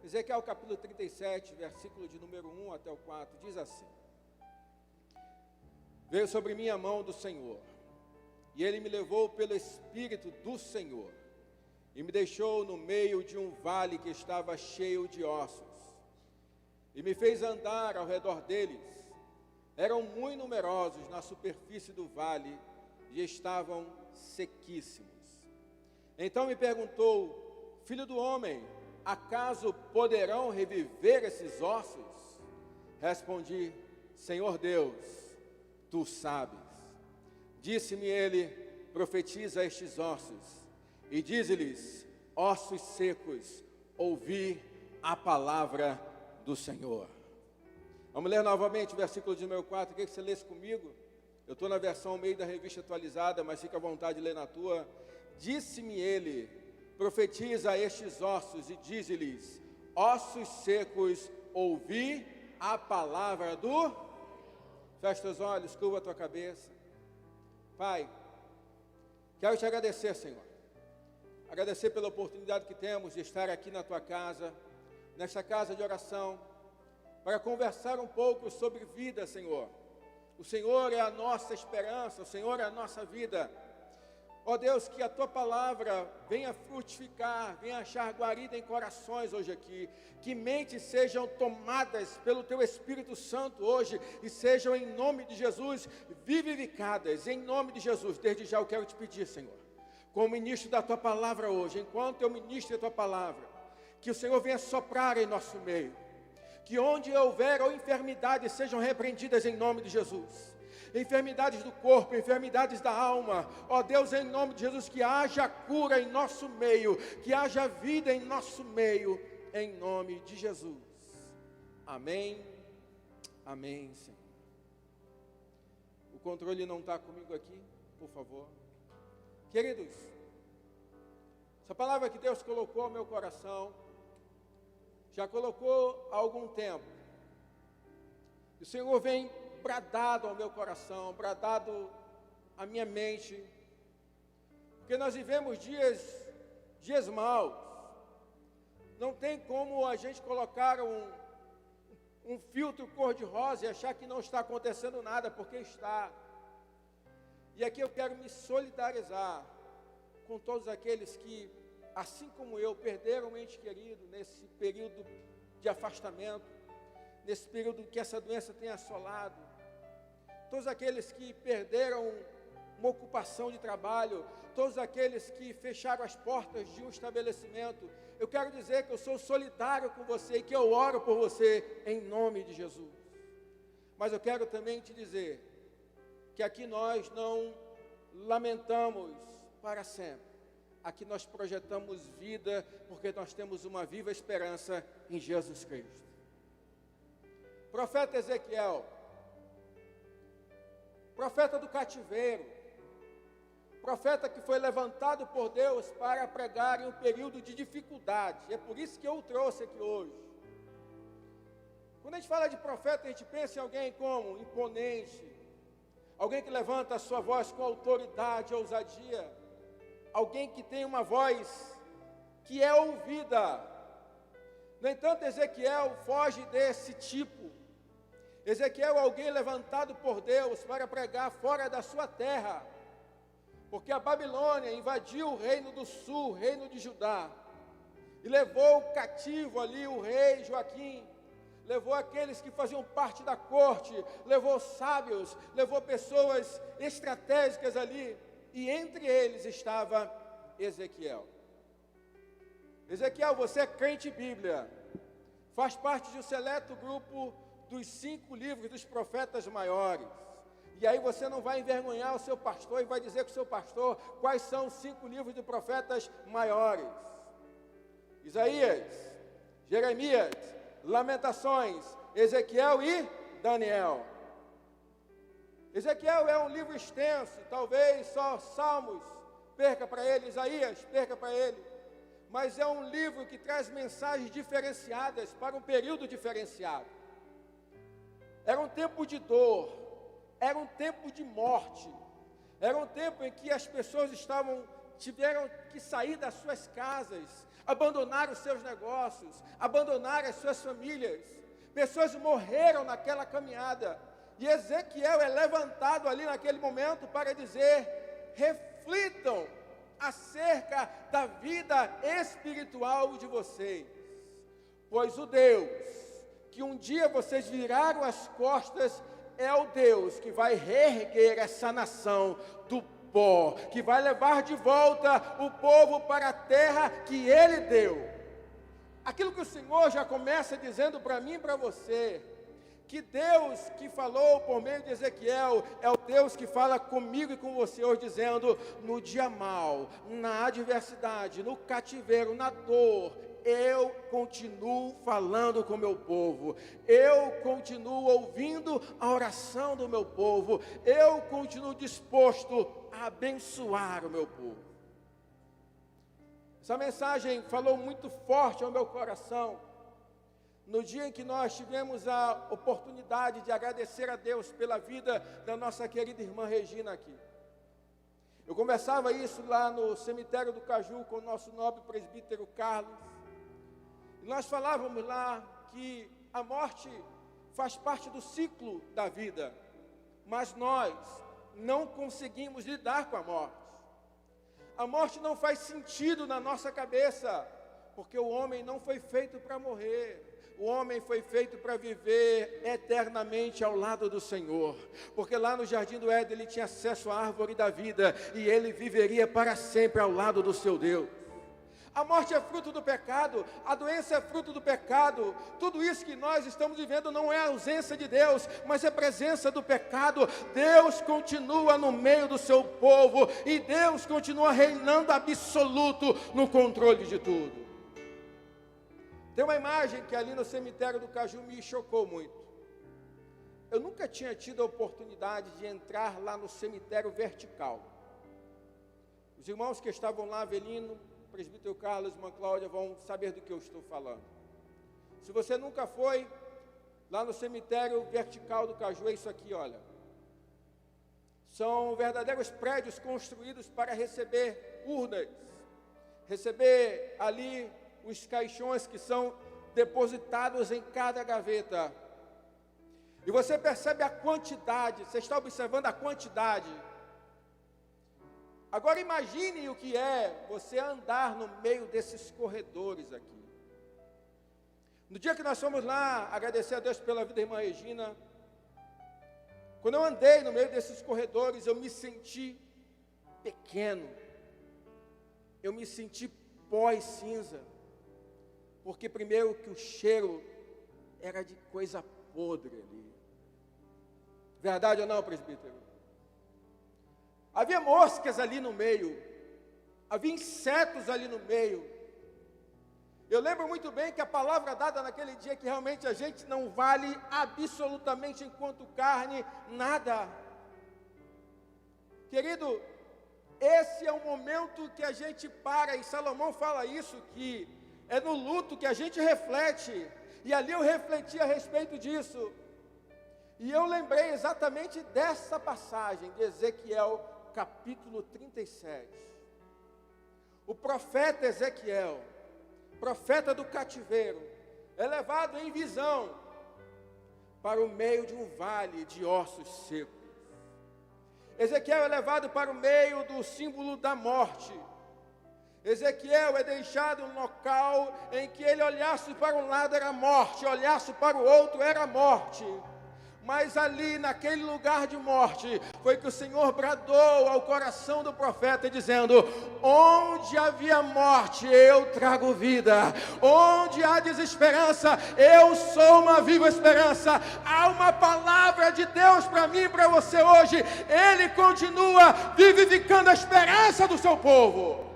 Ezequiel capítulo 37, versículo de número 1 até o 4, diz assim: Veio sobre mim a mão do Senhor, e ele me levou pelo Espírito do Senhor, e me deixou no meio de um vale que estava cheio de ossos, e me fez andar ao redor deles. Eram muito numerosos na superfície do vale, e estavam sequíssimos. Então me perguntou: Filho do homem, acaso poderão reviver esses ossos? Respondi: Senhor Deus, tu sabes. Disse-me ele: profetiza estes ossos, e dize-lhes: ossos secos, ouvi a palavra do Senhor. Vamos ler novamente o versículo de número 4, queria que você lesse comigo. Eu estou na versão meio da revista atualizada, mas fica à vontade de ler na tua. Disse-me ele: profetiza estes ossos e dize-lhes: ossos secos, ouvi a palavra do... Fecha os olhos, curva a tua cabeça. Pai, quero te agradecer, Senhor. Agradecer pela oportunidade que temos de estar aqui na tua casa, nesta casa de oração, para conversar um pouco sobre vida, Senhor. O Senhor é a nossa esperança, o Senhor é a nossa vida. Ó Deus, que a tua palavra venha frutificar, venha achar guarida em corações hoje aqui, que mentes sejam tomadas pelo teu Espírito Santo hoje, e sejam em nome de Jesus vivificadas, em nome de Jesus. Desde já eu quero te pedir, Senhor, como ministro da tua palavra hoje, enquanto eu ministro a tua palavra, que o Senhor venha soprar em nosso meio, que onde houver ou enfermidades sejam repreendidas em nome de Jesus. Enfermidades do corpo, enfermidades da alma, ó Deus, em nome de Jesus, que haja cura em nosso meio, que haja vida em nosso meio, em nome de Jesus. Amém, amém, Senhor. O controle não está comigo aqui, por favor. Queridos, essa palavra que Deus colocou no meu coração, já colocou há algum tempo, o Senhor vem bradado ao meu coração, bradado à minha mente, porque nós vivemos dias maus. Não tem como a gente colocar um filtro cor-de-rosa e achar que não está acontecendo nada, porque está. E aqui eu quero me solidarizar com todos aqueles que, assim como eu, perderam um ente querido nesse período de afastamento, nesse período que essa doença tem assolado. Todos aqueles que perderam uma ocupação de trabalho, todos aqueles que fecharam as portas de um estabelecimento, eu quero dizer que eu sou solidário com você e que eu oro por você em nome de Jesus. Mas eu quero também te dizer que aqui nós não lamentamos para sempre, aqui nós projetamos vida, porque nós temos uma viva esperança em Jesus Cristo. Profeta Ezequiel, profeta do cativeiro, profeta que foi levantado por Deus para pregar em um período de dificuldade. É por isso que eu o trouxe aqui hoje. Quando a gente fala de profeta, a gente pensa em alguém como imponente, alguém que levanta a sua voz com autoridade, ousadia, alguém que tem uma voz que é ouvida. No entanto, Ezequiel foge desse tipo. Ezequiel é alguém levantado por Deus para pregar fora da sua terra, porque a Babilônia invadiu o reino do sul, o reino de Judá, e levou cativo ali o rei Joaquim, levou aqueles que faziam parte da corte, levou sábios, levou pessoas estratégicas ali, e entre eles estava Ezequiel. Ezequiel, você é crente Bíblia, faz parte de um seleto grupo dos 5 livros dos profetas maiores, e aí você não vai envergonhar o seu pastor e vai dizer para o seu pastor quais são os 5 livros de profetas maiores: Isaías, Jeremias, Lamentações, Ezequiel e Daniel. Ezequiel é um livro extenso, talvez só Salmos perca para ele, Isaías perca para ele, mas é um livro que traz mensagens diferenciadas para um período diferenciado. Era um tempo de dor, era um tempo de morte, era um tempo em que as pessoas tiveram que sair das suas casas, abandonaram os seus negócios, abandonaram as suas famílias. Pessoas morreram naquela caminhada. E Ezequiel é levantado ali naquele momento para dizer: reflitam acerca da vida espiritual de vocês. Pois o Deus que um dia vocês viraram as costas é o Deus que vai reerguer essa nação do pó, que vai levar de volta o povo para a terra que Ele deu. Aquilo que o Senhor já começa dizendo para mim e para você, que Deus que falou por meio de Ezequiel, é o Deus que fala comigo e com você hoje, dizendo: no dia mau, na adversidade, no cativeiro, na dor, eu continuo falando com o meu povo, eu continuo ouvindo a oração do meu povo, eu continuo disposto a abençoar o meu povo. Essa mensagem falou muito forte ao meu coração, no dia em que nós tivemos a oportunidade de agradecer a Deus pela vida da nossa querida irmã Regina aqui. Eu conversava isso lá no cemitério do Caju com o nosso nobre presbítero Carlos. E nós falávamos lá que a morte faz parte do ciclo da vida, mas nós não conseguimos lidar com a morte. A morte não faz sentido na nossa cabeça, porque o homem não foi feito para morrer. O homem foi feito para viver eternamente ao lado do Senhor, porque lá no Jardim do Éden ele tinha acesso à árvore da vida, e ele viveria para sempre ao lado do seu Deus. A morte é fruto do pecado, a doença é fruto do pecado. Tudo isso que nós estamos vivendo não é a ausência de Deus, mas é a presença do pecado. Deus continua no meio do seu povo, e Deus continua reinando absoluto no controle de tudo. Tem uma imagem que ali no cemitério do Caju me chocou muito. Eu nunca tinha tido a oportunidade de entrar lá no cemitério vertical. Os irmãos que estavam lá, Avelino, presbítero Carlos, irmã Cláudia, vão saber do que eu estou falando. Se você nunca foi lá no cemitério vertical do Caju, é isso aqui, olha. São verdadeiros prédios construídos para receber urnas, receber ali os caixões que são depositados em cada gaveta. E você percebe a quantidade, você está observando a quantidade. Agora imagine o que é você andar no meio desses corredores aqui. No dia que nós fomos lá agradecer a Deus pela vida da irmã Regina, quando eu andei no meio desses corredores, eu me senti pequeno, eu me senti pó e cinza, porque primeiro que o cheiro era de coisa podre ali. Verdade ou não, presbítero? Havia moscas ali no meio, havia insetos ali no meio. Eu lembro muito bem que a palavra dada naquele dia, que realmente a gente não vale absolutamente enquanto carne, nada. Querido, esse é o momento que a gente para, e Salomão fala isso, que é no luto que a gente reflete, e ali eu refleti a respeito disso. E eu lembrei exatamente dessa passagem de Ezequiel, capítulo 37. O profeta Ezequiel, profeta do cativeiro, é levado em visão para o meio de um vale de ossos secos. Ezequiel é levado para o meio do símbolo da morte. Ezequiel é deixado num local em que ele olhasse para um lado era morte, olhasse para o outro era morte. Mas ali naquele lugar de morte, foi que o Senhor bradou ao coração do profeta, dizendo: onde havia morte, eu trago vida. Onde há desesperança, eu sou uma viva esperança. Há uma palavra de Deus para mim e para você hoje. Ele continua vivificando a esperança do seu povo.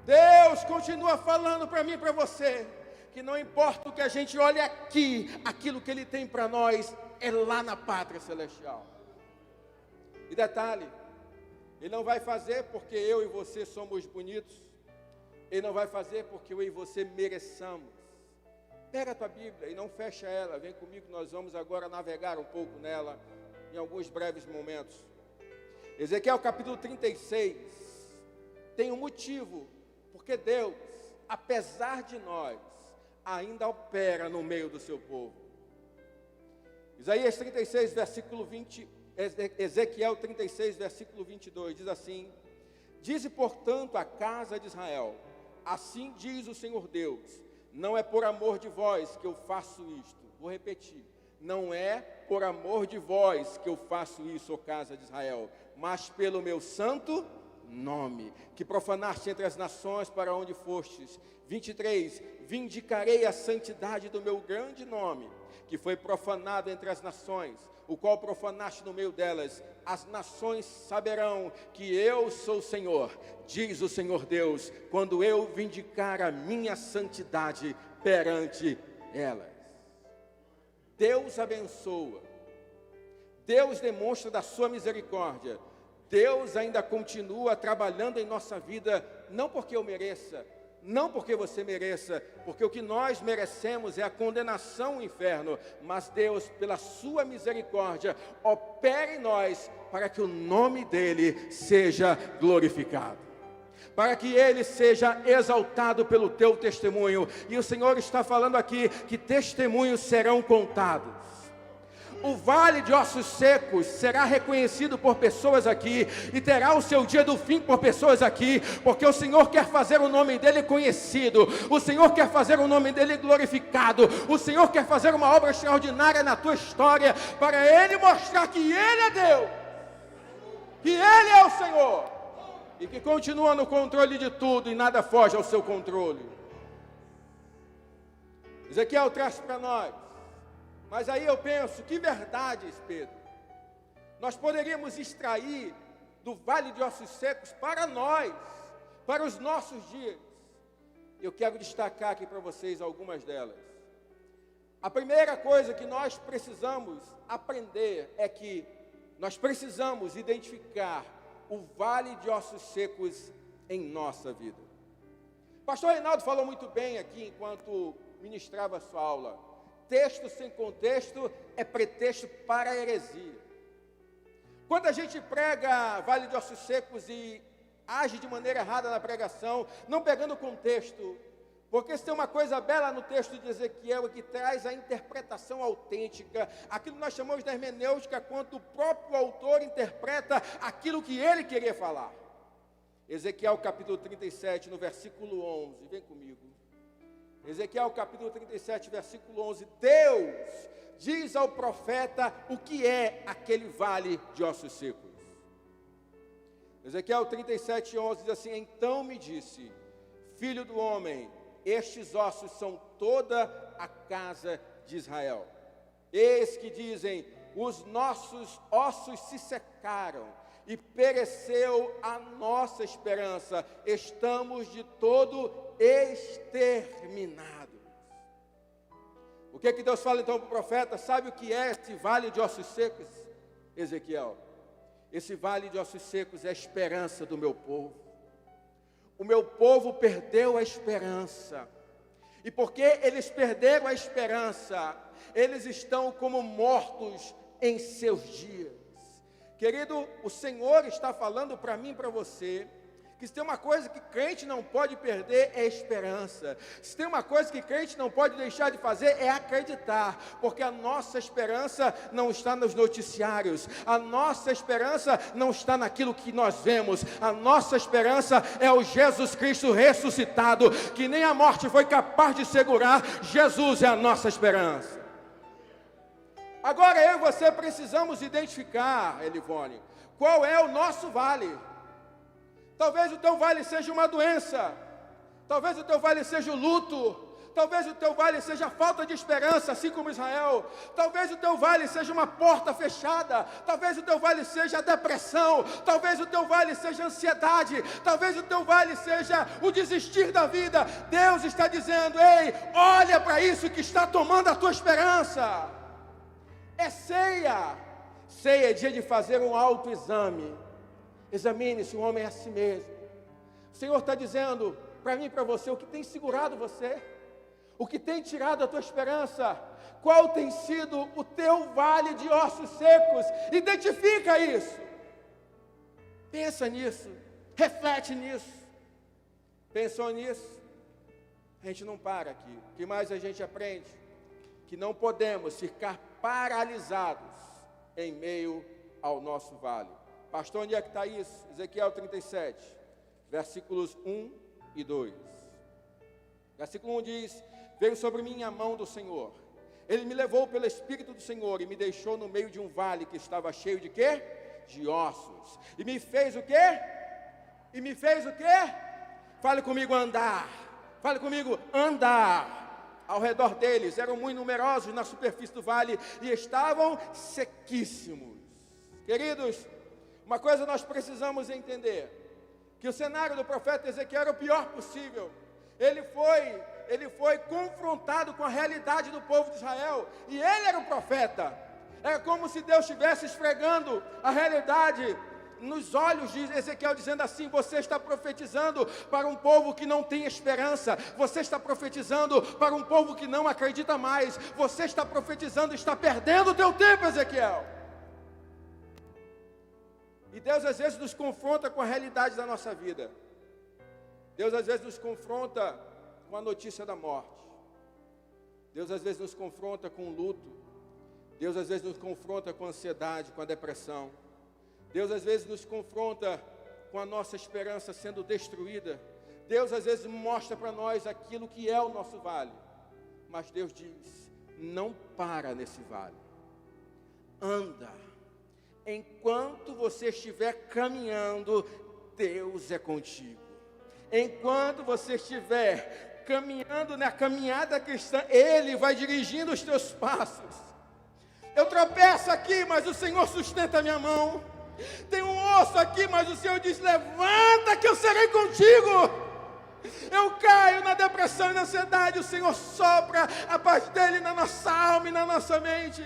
Deus continua falando para mim e para você, que não importa o que a gente olhe aqui, aquilo que Ele tem para nós é lá na pátria celestial. E detalhe, Ele não vai fazer porque eu e você somos bonitos, Ele não vai fazer porque eu e você mereçamos. Pega a tua Bíblia e não fecha ela, vem comigo, nós vamos agora navegar um pouco nela, em alguns breves momentos. Ezequiel capítulo 36, tem um motivo, porque Deus, apesar de nós, ainda opera no meio do seu povo. Isaías 36, versículo 20, Ezequiel 36, versículo 22, diz assim: dize, portanto, à casa de Israel, assim diz o Senhor Deus, não é por amor de vós que eu faço isto. Vou repetir, não é por amor de vós que eu faço isso, ó casa de Israel, mas pelo meu santo nome, que profanaste entre as nações para onde fostes. 23, vindicarei a santidade do meu grande nome, que foi profanado entre as nações, o qual profanaste no meio delas. As nações saberão que eu sou o Senhor, diz o Senhor Deus, quando eu vindicar a minha santidade perante elas. Deus abençoa, Deus demonstra da sua misericórdia, Deus ainda continua trabalhando em nossa vida, não porque eu mereça, não porque você mereça, porque o que nós merecemos é a condenação ao inferno, mas Deus, pela sua misericórdia, opera em nós para que o nome dEle seja glorificado, para que Ele seja exaltado pelo teu testemunho. E o Senhor está falando aqui que testemunhos serão contados. O vale de ossos secos será reconhecido por pessoas aqui, e terá o seu dia do fim por pessoas aqui, porque o Senhor quer fazer o nome dEle conhecido, o Senhor quer fazer o nome dEle glorificado, o Senhor quer fazer uma obra extraordinária na tua história, para Ele mostrar que Ele é Deus, que Ele é o Senhor, e que continua no controle de tudo, e nada foge ao seu controle. Ezequiel traz para nós. Mas aí eu penso, que verdades, Pedro, nós poderíamos extrair do vale de ossos secos para nós, para os nossos dias. Eu quero destacar aqui para vocês algumas delas. A primeira coisa que nós precisamos aprender é que nós precisamos identificar o vale de ossos secos em nossa vida. O pastor Reinaldo falou muito bem aqui enquanto ministrava a sua aula. Texto sem contexto é pretexto para a heresia. Quando a gente prega vale de ossos secos e age de maneira errada na pregação, não pegando o contexto, porque se tem uma coisa bela no texto de Ezequiel, que traz a interpretação autêntica, aquilo que nós chamamos de hermenêutica, quando o próprio autor interpreta aquilo que ele queria falar. Ezequiel capítulo 37, no versículo 11, vem comigo. Ezequiel capítulo 37, versículo 11, Deus diz ao profeta o que é aquele vale de ossos secos. Ezequiel 37, 11 diz assim: então me disse, filho do homem, estes ossos são toda a casa de Israel. Eis que dizem, os nossos ossos se secaram, e pereceu a nossa esperança, estamos de todo exterminados. O que Deus fala então para o profeta? Sabe o que é esse vale de ossos secos, Ezequiel? Esse vale de ossos secos é a esperança do meu povo. O meu povo perdeu a esperança, e porque eles perderam a esperança, eles estão como mortos em seus dias. Querido, o Senhor está falando para mim e para você, que se tem uma coisa que crente não pode perder é a esperança. Se tem uma coisa que crente não pode deixar de fazer é acreditar, porque a nossa esperança não está nos noticiários, a nossa esperança não está naquilo que nós vemos, a nossa esperança é o Jesus Cristo ressuscitado, que nem a morte foi capaz de segurar. Jesus é a nossa esperança. Agora eu e você precisamos identificar, Elivone, qual é o nosso vale. Talvez o teu vale seja uma doença, talvez o teu vale seja o luto, talvez o teu vale seja a falta de esperança, assim como Israel, talvez o teu vale seja uma porta fechada, talvez o teu vale seja a depressão, talvez o teu vale seja a ansiedade, talvez o teu vale seja o desistir da vida. Deus está dizendo, ei, olha para isso que está tomando a tua esperança. É ceia, ceia é dia de fazer um autoexame. Examine-se, o homem é a si mesmo. O Senhor está dizendo para mim e para você, o que tem segurado você, o que tem tirado a tua esperança, qual tem sido o teu vale de ossos secos. Identifica isso, pensa nisso, reflete nisso. Pensou nisso? A gente não para aqui. O que mais a gente aprende? Que não podemos ficar paralisados em meio ao nosso vale. Pastor, onde é que está isso? Ezequiel 37, versículos 1 e 2. Versículo 1 diz: veio sobre mim a mão do Senhor. Ele me levou pelo Espírito do Senhor e me deixou no meio de um vale que estava cheio de quê? De ossos. E me fez o quê? E me fez o quê? Fale comigo, andar. Fale comigo, andar. Ao redor deles eram muito numerosos na superfície do vale e estavam sequíssimos. Queridos, uma coisa nós precisamos entender: que o cenário do profeta Ezequiel era o pior possível. Ele foi confrontado com a realidade do povo de Israel, e ele era o profeta. É como se Deus estivesse esfregando a realidade nos olhos de Ezequiel, dizendo assim: você está profetizando para um povo que não tem esperança, você está profetizando para um povo que não acredita mais, você está profetizando, está perdendo o teu tempo, Ezequiel. E Deus às vezes nos confronta com a realidade da nossa vida. Deus às vezes nos confronta com a notícia da morte. Deus às vezes nos confronta com o luto. Deus às vezes nos confronta com a ansiedade, com a depressão. Deus às vezes nos confronta com a nossa esperança sendo destruída. Deus às vezes mostra para nós aquilo que é o nosso vale. Mas Deus diz: não para nesse vale. Anda. Enquanto você estiver caminhando, Deus é contigo. Enquanto você estiver caminhando na caminhada cristã, Ele vai dirigindo os teus passos. Eu tropeço aqui, mas o Senhor sustenta a minha mão. Tem um osso aqui, mas o Senhor diz: levanta que eu serei contigo. Eu caio na depressão e na ansiedade, o Senhor sopra a paz dEle na nossa alma e na nossa mente.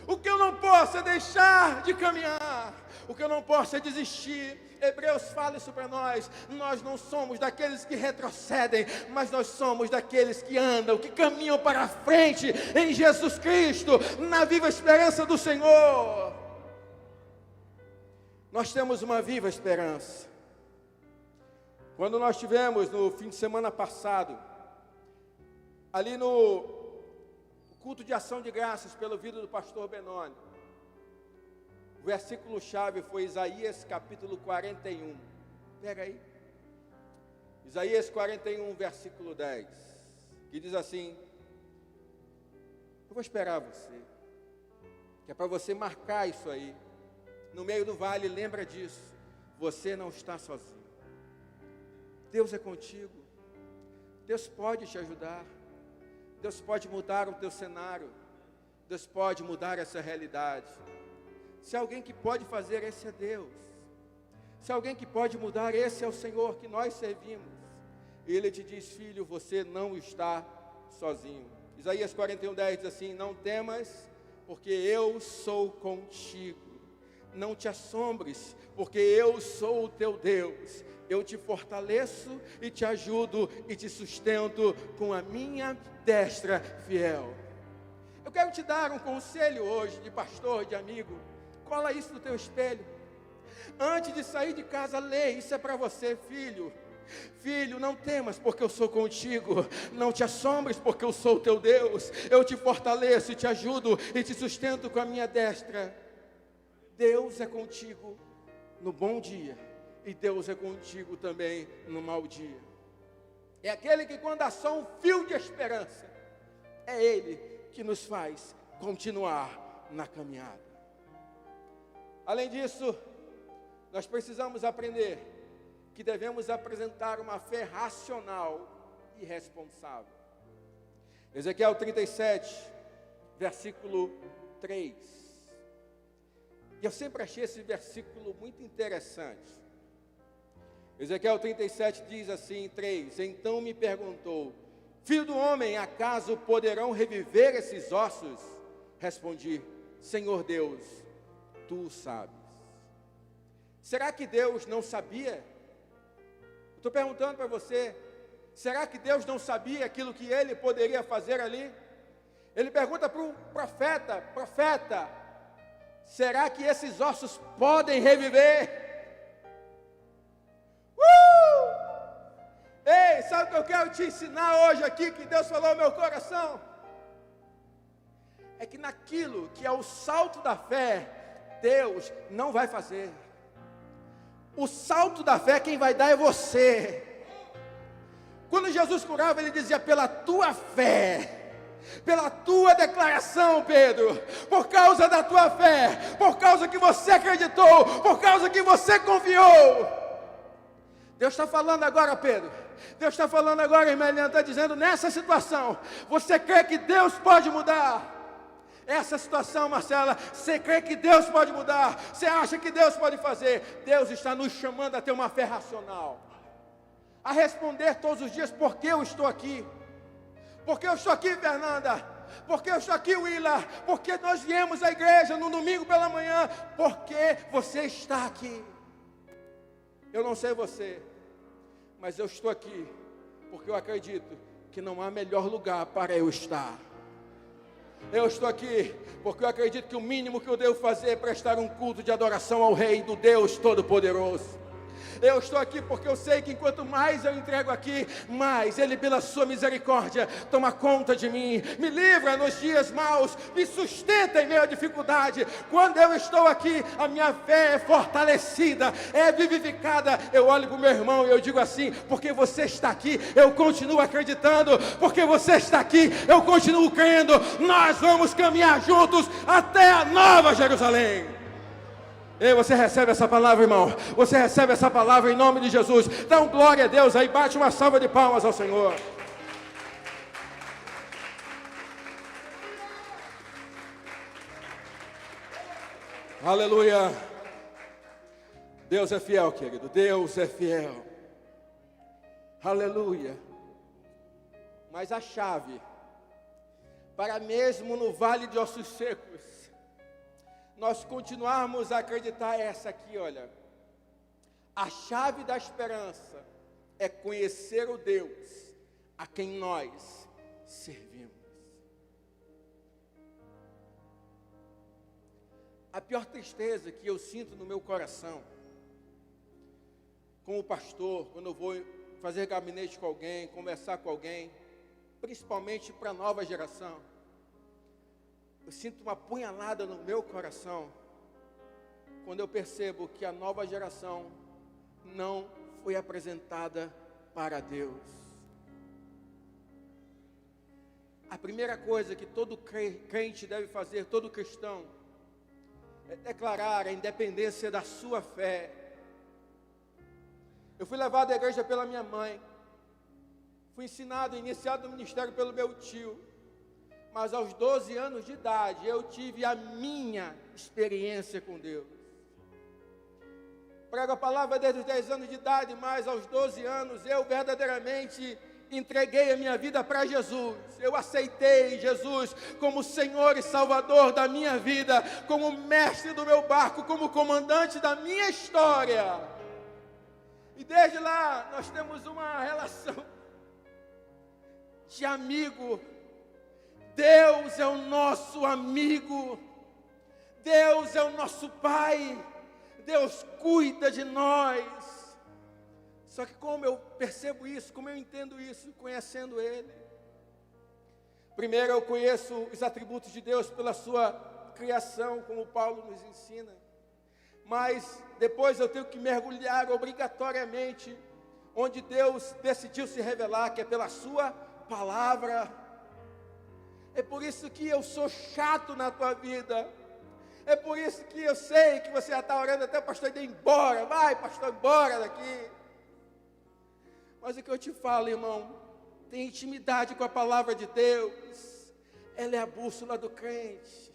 O que eu não posso é deixar de caminhar. O que eu não posso é desistir. Hebreus fala isso para nós. Nós não somos daqueles que retrocedem, mas nós somos daqueles que andam, que caminham para a frente em Jesus Cristo, na viva esperança do Senhor. Nós temos uma viva esperança. Quando nós tivemos no fim de semana passado, ali no culto de ação de graças pelo vida do pastor Benoni, o versículo-chave foi Isaías capítulo 41. Pega aí. Isaías 41, versículo 10. Que diz assim: eu vou esperar você. Que é para você marcar isso aí. No meio do vale, lembra disso. Você não está sozinho. Deus é contigo. Deus pode te ajudar. Deus pode mudar o teu cenário. Deus pode mudar essa realidade. Se alguém que pode fazer, esse é Deus. Se alguém que pode mudar, esse é o Senhor que nós servimos. E Ele te diz: filho, você não está sozinho. Isaías 41:10 diz assim: não temas, porque eu sou contigo. Não te assombres, porque eu sou o teu Deus. Eu te fortaleço e te ajudo e te sustento com a minha destra fiel. Eu quero te dar um conselho hoje, de pastor, de amigo. Cola isso no teu espelho. Antes de sair de casa, lê. Isso é para você, filho. Filho, não temas, porque eu sou contigo. Não te assombres, porque eu sou o teu Deus. Eu te fortaleço e te ajudo e te sustento com a minha destra. Deus é contigo no bom dia, e Deus é contigo também no mau dia. É aquele que, quando há só um fio de esperança, é Ele que nos faz continuar na caminhada. Além disso, nós precisamos aprender que devemos apresentar uma fé racional e responsável. Ezequiel 37, versículo 3. E eu sempre achei esse versículo muito interessante. Ezequiel 37 diz assim, 3. Então me perguntou: filho do homem, acaso poderão reviver esses ossos? Respondi: Senhor Deus, tu sabes. Será que Deus não sabia? Estou perguntando para você, será que Deus não sabia aquilo que Ele poderia fazer ali? Ele pergunta para o profeta, será que esses ossos podem reviver? Ei, sabe o que eu quero te ensinar hoje aqui, que Deus falou ao meu coração? É que naquilo que é o salto da fé, Deus não vai fazer. O salto da fé quem vai dar é você. Quando Jesus curava, ele dizia: pela tua fé, pela tua declaração, Pedro, por causa da tua fé, por causa que você acreditou, por causa que você confiou. Deus está falando agora, Pedro. Deus está falando agora, irmã Eliana, está dizendo: nessa situação, você crê que Deus pode mudar? Essa situação, Marcela, você crê que Deus pode mudar? Você acha que Deus pode fazer? Deus está nos chamando a ter uma fé racional, a responder todos os dias: por que eu estou aqui? Por que eu estou aqui, Fernanda? Por que eu estou aqui, Willa? Por que nós viemos à igreja no domingo pela manhã? Por que você está aqui? Eu não sei você, mas eu estou aqui porque eu acredito que não há melhor lugar para eu estar. Eu estou aqui porque eu acredito que o mínimo que eu devo fazer é prestar um culto de adoração ao Rei, do Deus Todo-Poderoso. Eu estou aqui porque eu sei que enquanto mais eu entrego aqui, mais Ele, pela sua misericórdia, toma conta de mim, me livra nos dias maus, me sustenta em meio à dificuldade. Quando eu estou aqui, a minha fé é fortalecida, é vivificada. Eu olho para o meu irmão e eu digo assim: porque você está aqui, eu continuo acreditando. Porque você está aqui, eu continuo crendo. Nós vamos caminhar juntos até a Nova Jerusalém. Ei, você recebe essa palavra, irmão? Você recebe essa palavra em nome de Jesus? Dá um glória a Deus aí, bate uma salva de palmas ao Senhor. Aleluia. Deus é fiel, querido. Deus é fiel. Aleluia. Mas a chave para mesmo no vale de ossos secos nós continuarmos a acreditar é essa aqui, olha. A chave da esperança é conhecer o Deus a quem nós servimos. A pior tristeza que eu sinto no meu coração, como pastor, quando eu vou fazer gabinete com alguém, conversar com alguém, principalmente para a nova geração, eu sinto uma punhalada no meu coração quando eu percebo que a nova geração não foi apresentada para Deus. A primeira coisa que todo crente deve fazer, todo cristão, é declarar a independência da sua fé. Eu fui levado à igreja pela minha mãe, fui ensinado, iniciado no ministério pelo meu tio, mas aos 12 anos de idade eu tive a minha experiência com Deus. Prego a palavra desde os 10 anos de idade, mas aos 12 anos eu verdadeiramente entreguei a minha vida para Jesus. Eu aceitei Jesus como Senhor e Salvador da minha vida, como mestre do meu barco, como comandante da minha história. E desde lá nós temos uma relação de amigo. Deus é o nosso amigo, Deus é o nosso Pai, Deus cuida de nós. Só que como eu percebo isso, como eu entendo isso, conhecendo Ele? Primeiro eu conheço os atributos de Deus pela sua criação, como Paulo nos ensina. Mas depois eu tenho que mergulhar obrigatoriamente onde Deus decidiu se revelar, que é pela sua palavra. É por isso que eu sou chato na tua vida. É por isso que eu sei que você já está orando até o pastor ir embora. Vai, pastor, embora daqui. Mas o que eu te falo, irmão, tem intimidade com a palavra de Deus. Ela é a bússola do crente.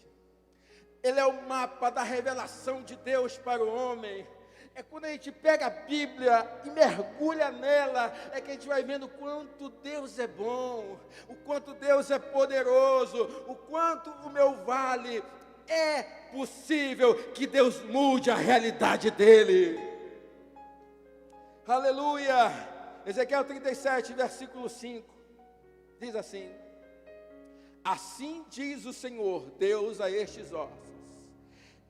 Ele é o mapa da revelação de Deus para o homem. É quando a gente pega a Bíblia e mergulha nela, é que a gente vai vendo o quanto Deus é bom, o quanto Deus é poderoso, o quanto o meu vale é possível que Deus mude a realidade dele. Aleluia! Ezequiel 37, versículo 5, diz assim: assim diz o Senhor, Deus a estes ossos: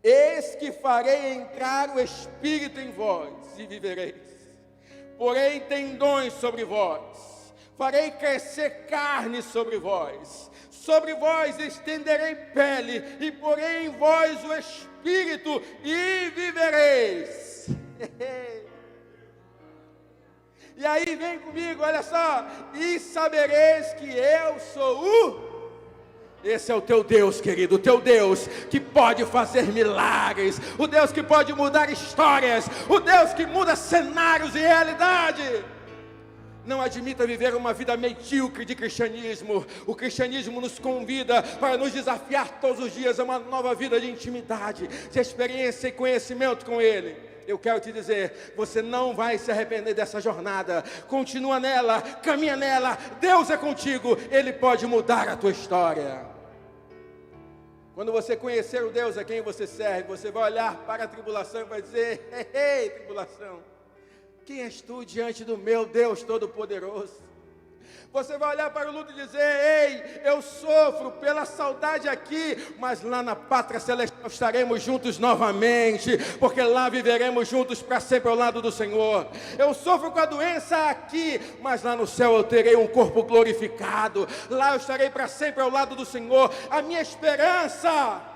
eis que farei entrar o Espírito em vós e vivereis, porém tendões sobre vós, farei crescer carne sobre vós estenderei pele, e porei em vós o espírito, e vivereis. E aí vem comigo, olha só, e sabereis que eu sou o... Esse é o teu Deus, querido, o teu Deus que pode fazer milagres, o Deus que pode mudar histórias, o Deus que muda cenários e realidade. Não admita viver uma vida medíocre de cristianismo. O cristianismo nos convida para nos desafiar todos os dias a uma nova vida de intimidade, de experiência e conhecimento com Ele. Eu quero te dizer, você não vai se arrepender dessa jornada. Continua nela, caminha nela. Deus é contigo, Ele pode mudar a tua história. Quando você conhecer o Deus a quem você serve, você vai olhar para a tribulação e vai dizer: ei, tribulação, quem és tu diante do meu Deus Todo-Poderoso? Você vai olhar para o luto e dizer: ei, eu sofro pela saudade aqui, mas lá na pátria celestial estaremos juntos novamente, porque lá viveremos juntos para sempre ao lado do Senhor. Eu sofro com a doença aqui, mas lá no céu eu terei um corpo glorificado, lá eu estarei para sempre ao lado do Senhor. A minha esperança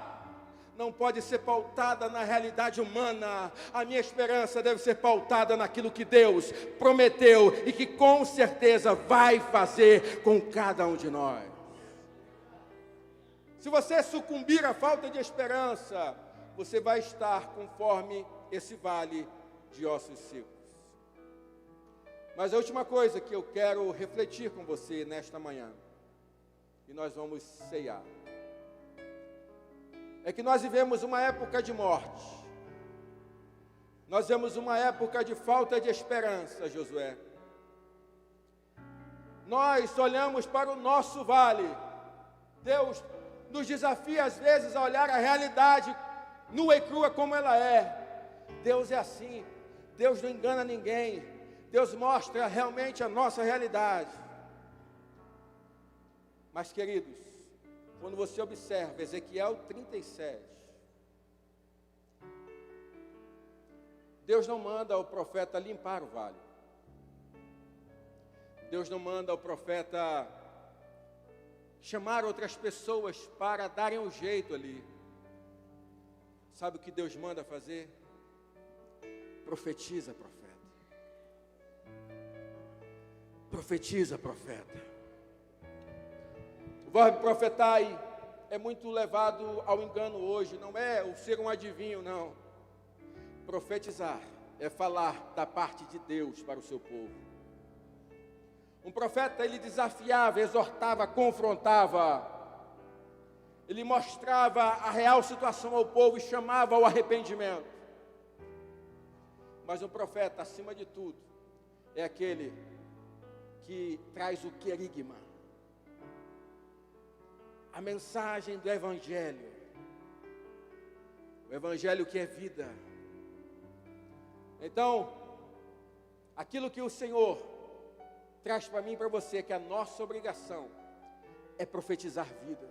não pode ser pautada na realidade humana. A minha esperança deve ser pautada naquilo que Deus prometeu e que com certeza vai fazer com cada um de nós. Se você sucumbir à falta de esperança, você vai estar conforme esse vale de ossos secos. Mas a última coisa que eu quero refletir com você nesta manhã, e nós vamos ceiar, é que nós vivemos uma época de morte. Nós vivemos uma época de falta de esperança, Josué. Nós olhamos para o nosso vale. Deus nos desafia às vezes a olhar a realidade nua e crua como ela é. Deus é assim. Deus não engana ninguém. Deus mostra realmente a nossa realidade. Mas, queridos, quando você observa Ezequiel 37, Deus não manda o profeta limpar o vale. Deus não manda o profeta chamar outras pessoas para darem um jeito ali. Sabe o que Deus manda fazer? Profetiza, profeta. Profetiza, profeta. O verbo profetar é muito levado ao engano hoje. Não é o ser um adivinho, não. Profetizar é falar da parte de Deus para o seu povo. Um profeta, ele desafiava, exortava, confrontava. Ele mostrava a real situação ao povo e chamava ao arrependimento. Mas um profeta, acima de tudo, é aquele que traz o querigma, a mensagem do Evangelho. O Evangelho que é vida. Então, aquilo que o Senhor traz para mim e para você, que a nossa obrigação é profetizar vida.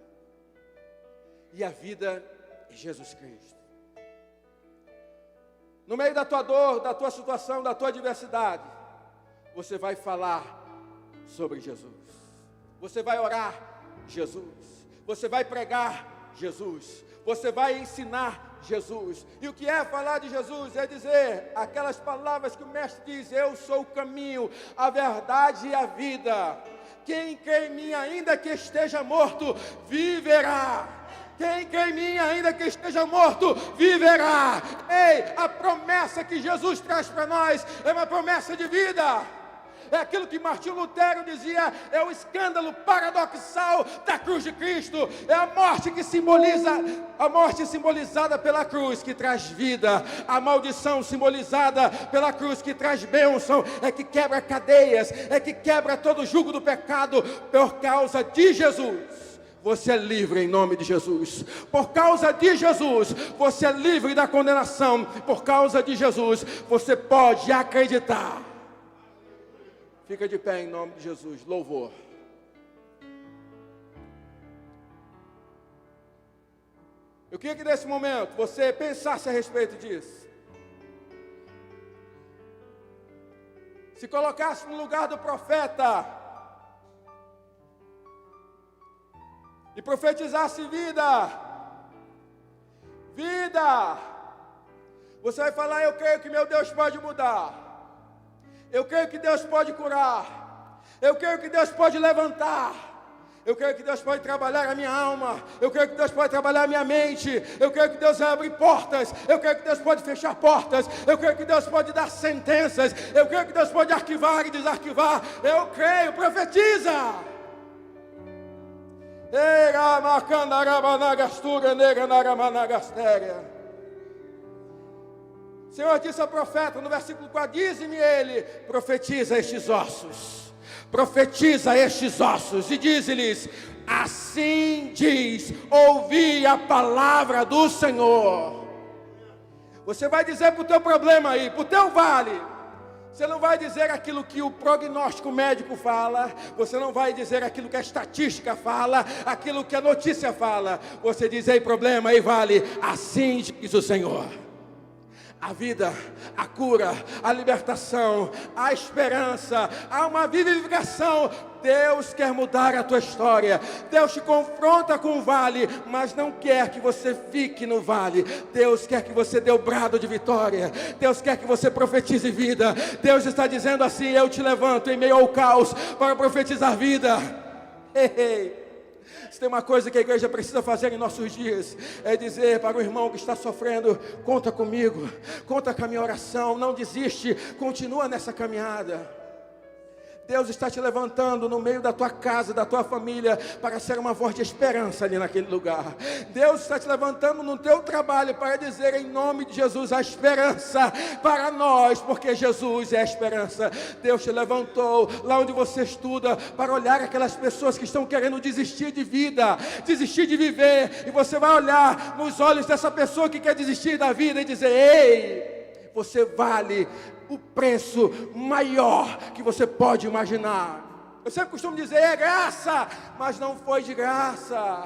E a vida é Jesus Cristo. No meio da tua dor, da tua situação, da tua adversidade, você vai falar sobre Jesus. Você vai orar Jesus. Você vai pregar Jesus. Você vai ensinar Jesus. E o que é falar de Jesus? É dizer aquelas palavras que o mestre diz: eu sou o caminho, a verdade e a vida. Quem crê em mim, ainda que esteja morto, viverá. Quem crê em mim, ainda que esteja morto, viverá. Ei, a promessa que Jesus traz para nós é uma promessa de vida. É aquilo que Martinho Lutero dizia: é o escândalo paradoxal da cruz de Cristo. É a morte que simboliza, a morte simbolizada pela cruz que traz vida. A maldição simbolizada pela cruz que traz bênção. É que quebra cadeias, é que quebra todo o jugo do pecado. Por causa de Jesus, você é livre em nome de Jesus. Por causa de Jesus, você é livre da condenação. Por causa de Jesus, você pode acreditar. Fica de pé em nome de Jesus. Louvor. Eu queria que nesse momento você pensasse a respeito disso. se colocasse no lugar do profeta e profetizasse vida, você vai falar: eu creio que meu Deus pode mudar, eu creio que Deus pode curar, eu creio que Deus pode levantar, eu creio que Deus pode trabalhar a minha alma, eu creio que Deus pode trabalhar a minha mente, eu creio que Deus vai abrir portas, eu creio que Deus pode fechar portas, eu creio que Deus pode dar sentenças, eu creio que Deus pode arquivar e desarquivar, eu creio. Profetiza! O Senhor disse ao profeta no versículo 4: dize-me ele, profetiza estes ossos, profetiza estes ossos, e dize-lhes: assim diz, ouvi a palavra do Senhor. Você vai dizer para o teu problema aí, para o teu vale. Você não vai dizer aquilo que o prognóstico médico fala, você não vai dizer aquilo que a estatística fala, aquilo que a notícia fala. Você diz: ei, problema, ei, vale, assim diz o Senhor. A vida, a cura, a libertação, a esperança, há uma vivificação. Deus quer mudar a tua história. Deus te confronta com o vale, mas não quer que você fique no vale. Deus quer que você dê o brado de vitória. Deus quer que você profetize vida. Deus está dizendo assim: eu te levanto em meio ao caos para profetizar vida. Se tem uma coisa que a igreja precisa fazer em nossos dias, é dizer para o irmão que está sofrendo: conta comigo, conta com a minha oração, não desiste, continua nessa caminhada. Deus está te levantando no meio da tua casa, da tua família, para ser uma voz de esperança ali naquele lugar. Deus está te levantando no teu trabalho para dizer em nome de Jesus a esperança para nós, porque Jesus é a esperança. Deus te levantou lá onde você estuda para olhar aquelas pessoas que estão querendo desistir de vida, desistir de viver, e você vai olhar nos olhos dessa pessoa que quer desistir da vida e dizer: ei, você vale o preço maior que você pode imaginar. Eu sempre costumo dizer: é graça, mas não foi de graça.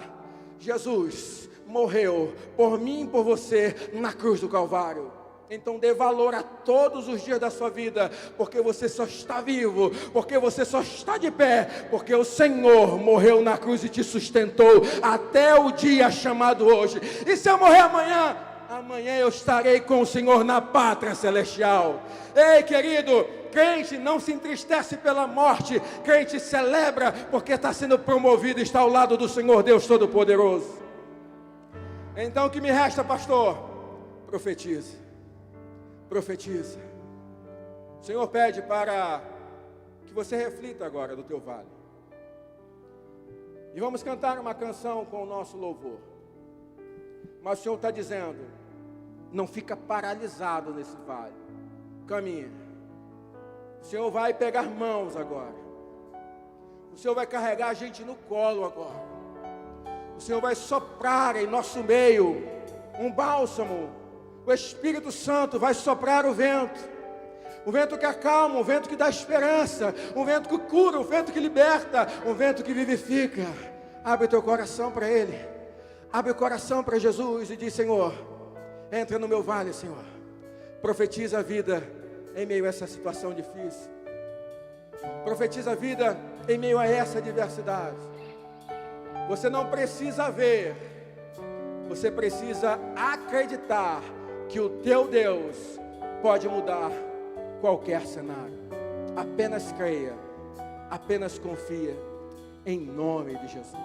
Jesus morreu por mim e por você na cruz do Calvário. Então dê valor a todos os dias da sua vida, porque você só está vivo, porque você só está de pé, porque o Senhor morreu na cruz e te sustentou até o dia chamado hoje. E se eu morrer amanhã? Amanhã eu estarei com o Senhor na pátria celestial. Ei, querido, crente não se entristece pela morte, crente celebra porque está sendo promovido e está ao lado do Senhor Deus Todo-Poderoso. Então o que me resta, pastor? Profetiza, profetiza. O Senhor pede para que você reflita agora do teu vale. E vamos cantar uma canção com o nosso louvor. Mas o Senhor está dizendo: não fica paralisado nesse vale, caminha. O Senhor vai pegar mãos agora. O Senhor vai carregar a gente no colo agora. O Senhor vai soprar em nosso meio um bálsamo. O Espírito Santo vai soprar o vento que acalma, o vento que dá esperança, o vento que cura, o vento que liberta, o vento que vivifica. Abre teu coração para Ele. Abre o coração para Jesus e diz: Senhor, entra no meu vale, Senhor. Profetiza a vida em meio a essa situação difícil. Profetiza a vida em meio a essa adversidade. Você não precisa ver, você precisa acreditar que o teu Deus pode mudar qualquer cenário. Apenas creia, apenas confia, em nome de Jesus.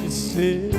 Ser